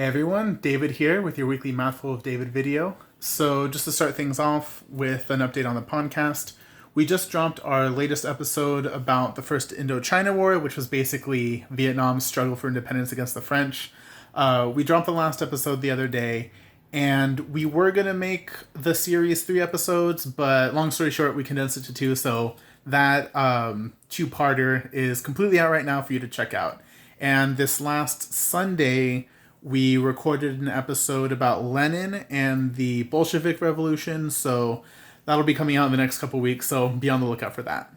Hey everyone, David here with your weekly Mouthful of David video. So just to start things off with an update on the podcast, we just dropped our latest episode about the first Indochina War, which was basically Vietnam's struggle for independence against the French. We dropped the last episode the other day, and we were going to make the series 3 episodes, but long story short, we condensed it to 2, so that two-parter is completely out right now for you to check out. And this last Sunday, we recorded an episode about Lenin and the Bolshevik Revolution, so that'll be coming out in the next couple weeks, so be on the lookout for that.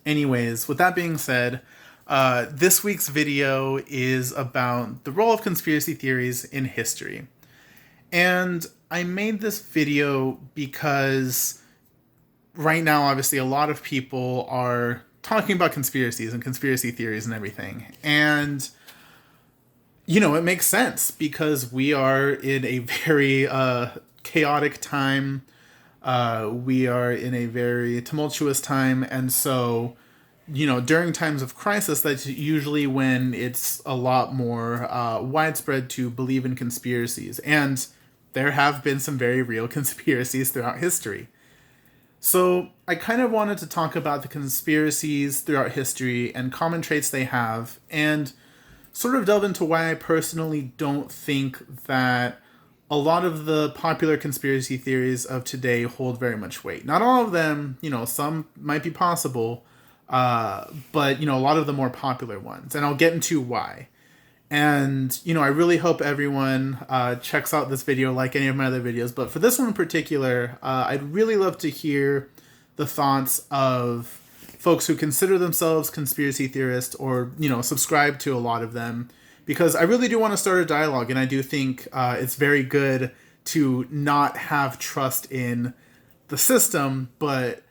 Anyways, with that being said, this week's video is about the role of conspiracy theories in history. And I made this video because right now, obviously, a lot of people are talking about conspiracies and conspiracy theories and everything. And you know, it makes sense because we are in a very chaotic time. We are in a very tumultuous time. And so, you know, during times of crisis, that's usually when it's a lot more widespread to believe in conspiracies. And there have been some very real conspiracies throughout history. So I kind of wanted to talk about the conspiracies throughout history and common traits they have, and sort of delve into why I personally don't think that a lot of the popular conspiracy theories of today hold very much weight. Not all of them, you know, some might be possible, but, you know, a lot of the more popular ones. And I'll get into why. And, you know, I really hope everyone checks out this video like any of my other videos. But for this one in particular, I'd really love to hear the thoughts of folks who consider themselves conspiracy theorists or, you know, subscribe to a lot of them, because I really do want to start a dialogue, and I do think it's very good to not have trust in the system, but,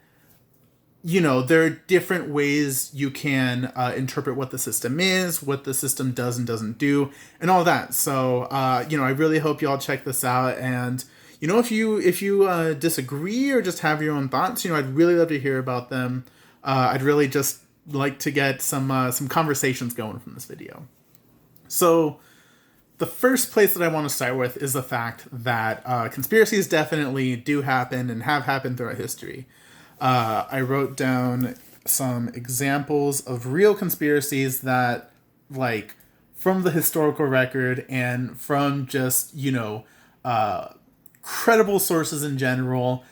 you know, there are different ways you can interpret what the system is, what the system does and doesn't do, and all that. So, you know, I really hope you all check this out, and, you know, if you disagree or just have your own thoughts, you know, I'd really love to hear about them. I'd really just like to get some conversations going from this video. So the first place that I want to start with is the fact that conspiracies definitely do happen and have happened throughout history. I wrote down some examples of real conspiracies that, like, from the historical record and from just, you know, credible sources in general,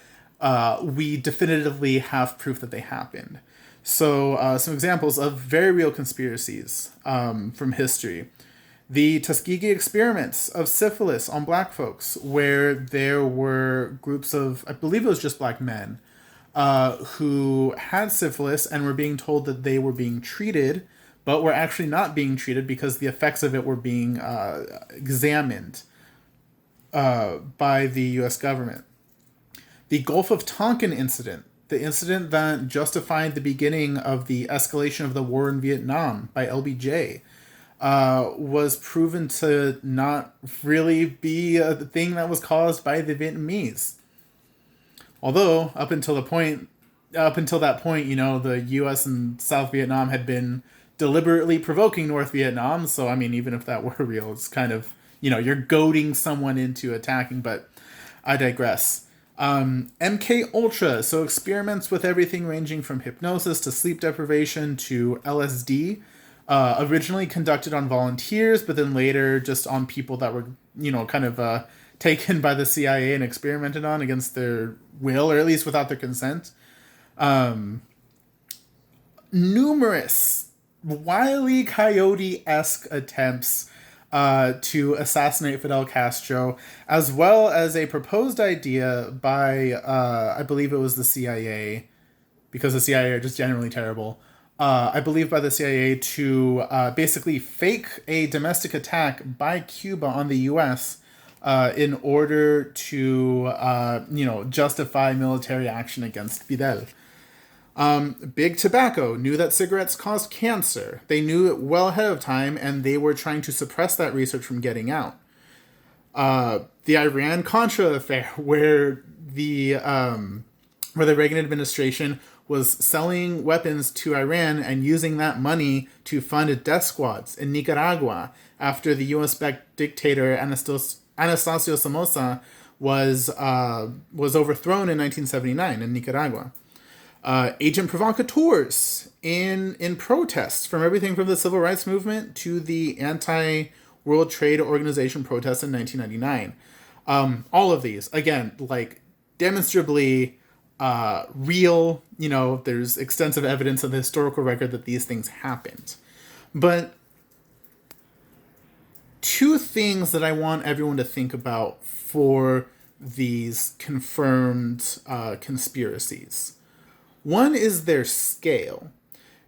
we definitively have proof that they happened. So some examples of very real conspiracies from history. The Tuskegee experiments of syphilis on black folks, where there were groups of, I believe it was just black men, who had syphilis and were being told that they were being treated, but were actually not being treated because the effects of it were being examined by the U.S. government. The Gulf of Tonkin incident, the incident that justified the beginning of the escalation of the war in Vietnam by LBJ, was proven to not really be a thing that was caused by the Vietnamese. Although, up until that point, you know, the U.S. and South Vietnam had been deliberately provoking North Vietnam, so, I mean, even if that were real, it's kind of, you know, you're goading someone into attacking, but I digress. MK Ultra, so experiments with everything ranging from hypnosis to sleep deprivation to LSD, originally conducted on volunteers, but then later just on people that were, you know, kind of taken by the CIA and experimented on against their will, or at least without their consent. Numerous Wile E. Coyote-esque attempts to assassinate Fidel Castro, as well as a proposed idea by, I believe it was the CIA, because the CIA are just generally terrible, I believe by the CIA to basically fake a domestic attack by Cuba on the U.S. In order to, you know, justify military action against Fidel. Big Tobacco knew that cigarettes caused cancer. They knew it well ahead of time, and they were trying to suppress that research from getting out. The Iran-Contra affair, where the Reagan administration was selling weapons to Iran and using that money to fund death squads in Nicaragua after the U.S.-backed dictator Anastasio Somoza was overthrown in 1979 in Nicaragua. Agent provocateurs in protests from everything from the civil rights movement to the anti-World Trade Organization protests in 1999. All of these, again, like demonstrably real. There's extensive evidence of the historical record that these things happened. But two things that I want everyone to think about for these confirmed conspiracies. One is their scale.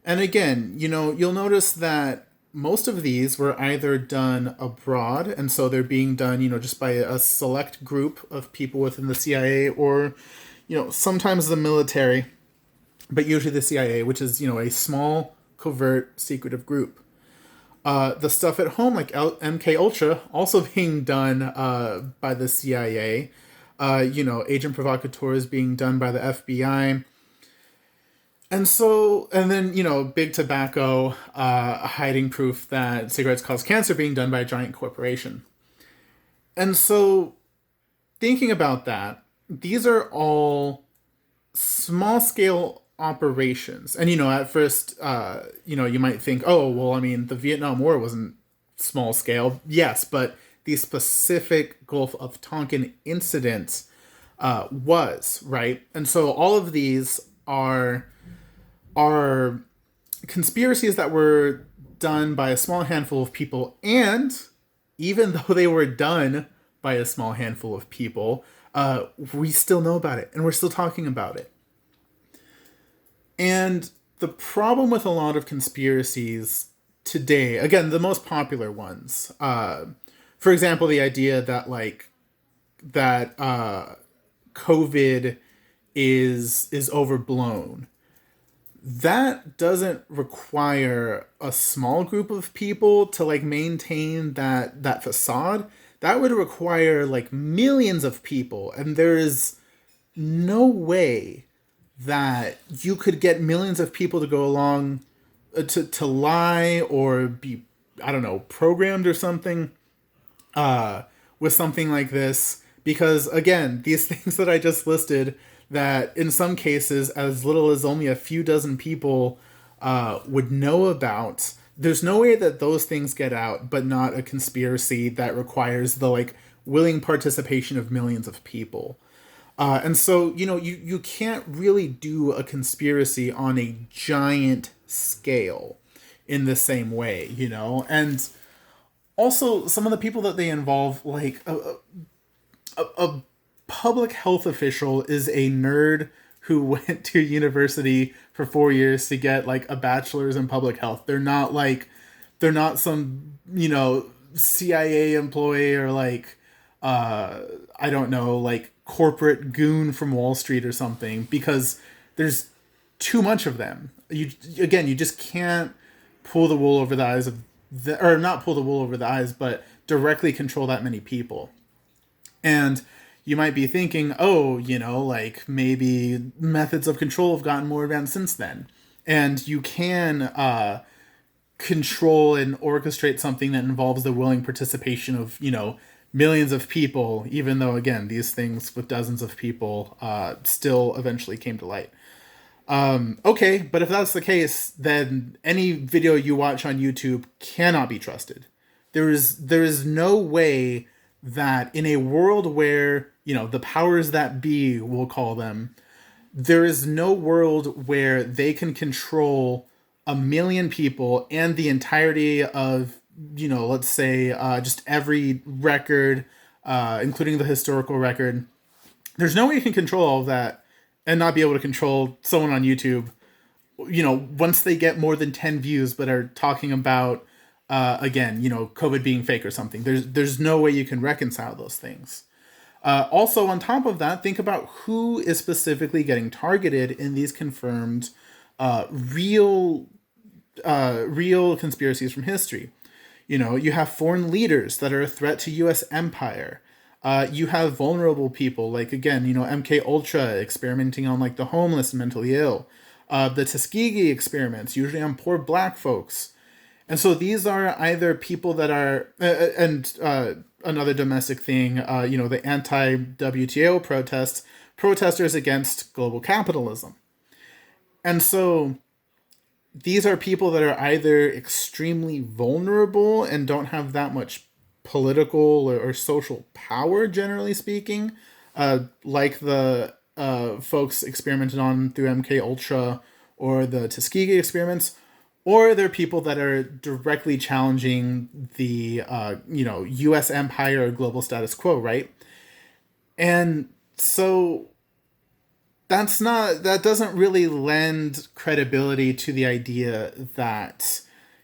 And again, you'll notice that most of these were either done abroad, and so they're being done, just by a select group of people within the CIA or, sometimes the military, but usually the CIA, which is, a small, covert, secretive group. The stuff at home, like MK Ultra, also being done by the CIA. Agent provocateurs being done by the FBI. And then, big tobacco, hiding proof that cigarettes cause cancer being done by a giant corporation. And so, thinking about that, these are all small-scale operations. And, at first, you might think, oh, well, the Vietnam War wasn't small-scale. Yes, but the specific Gulf of Tonkin incident was, right? And so all of these are conspiracies that were done by a small handful of people, and even though they were done by a small handful of people, we still know about it, and we're still talking about it. And the problem with a lot of conspiracies today, again, the most popular ones, for example, the idea that COVID is overblown. That doesn't require a small group of people to maintain that facade. That would require millions of people, and there is no way that you could get millions of people to go along to lie or be, I don't know, programmed or something with something like this, because again, these things that I just listed, that in some cases as little as only a few dozen people would know about, there's no way that those things get out, but not a conspiracy that requires the willing participation of millions of people. And so, you can't really do a conspiracy on a giant scale in the same way, and also some of the people that they involve, a public health official is a nerd who went to university for 4 years to get a bachelor's in public health. They're not some, CIA employee or I don't know, corporate goon from Wall Street or something, because there's too much of them. You just can't pull the wool over the eyes of or not pull the wool over the eyes, but directly control that many people. And you might be thinking, oh, maybe methods of control have gotten more advanced since then. And you can control and orchestrate something that involves the willing participation of, millions of people, even though, again, these things with dozens of people still eventually came to light. Okay, but if that's the case, then any video you watch on YouTube cannot be trusted. There is no way that in a world where, the powers that be, we'll call them, there is no world where they can control 1 million people and the entirety of, let's say, just every record, including the historical record. There's no way you can control all of that and not be able to control someone on YouTube, once they get more than 10 views but are talking about, again, COVID being fake or something. There's no way you can reconcile those things. Also, on top of that, think about who is specifically getting targeted in these confirmed real conspiracies from history. You have foreign leaders that are a threat to U.S. empire. You have vulnerable people, again, MK Ultra experimenting on the homeless and mentally ill. the Tuskegee experiments, usually on poor black folks. And so these are either people that are, another domestic thing, the anti-WTO protesters against global capitalism. And so these are people that are either extremely vulnerable and don't have that much political or social power, generally speaking, like the folks experimented on through MK Ultra or the Tuskegee experiments, or they're people that are directly challenging the U.S. empire or global status quo, right? And so that doesn't really lend credibility to the idea that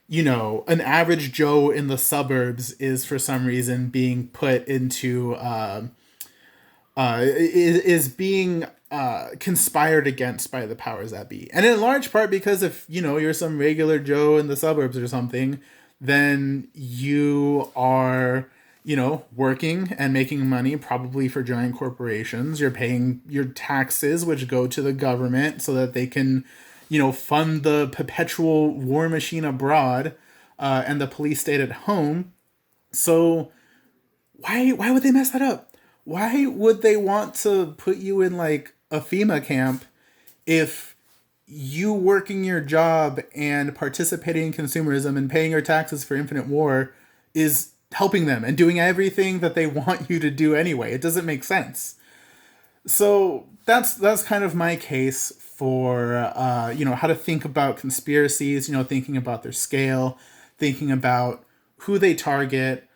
an average Joe in the suburbs is for some reason being put into is being conspired against by the powers that be. And in large part because if you're some regular Joe in the suburbs or something, then you are working and making money probably for giant corporations. You're paying your taxes, which go to the government so that they can fund the perpetual war machine abroad, and the police state at home. So why would they mess that up? Why would they want to put you in like a FEMA camp if you working your job and participating in consumerism and paying your taxes for infinite war is helping them and doing everything that they want you to do anyway? It doesn't make sense. So that's kind of my case for how to think about conspiracies, thinking about their scale, thinking about who they target.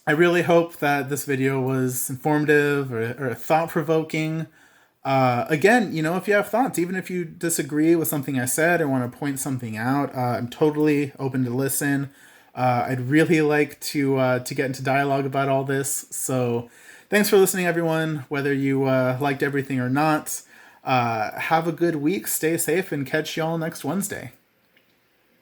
I really hope that this video was informative or thought-provoking. Again, if you have thoughts, even if you disagree with something I said or want to point something out, I'm totally open to listen. I'd really like to get into dialogue about all this. So thanks for listening, everyone, whether you liked everything or not. Have a good week, stay safe, and catch y'all next Wednesday.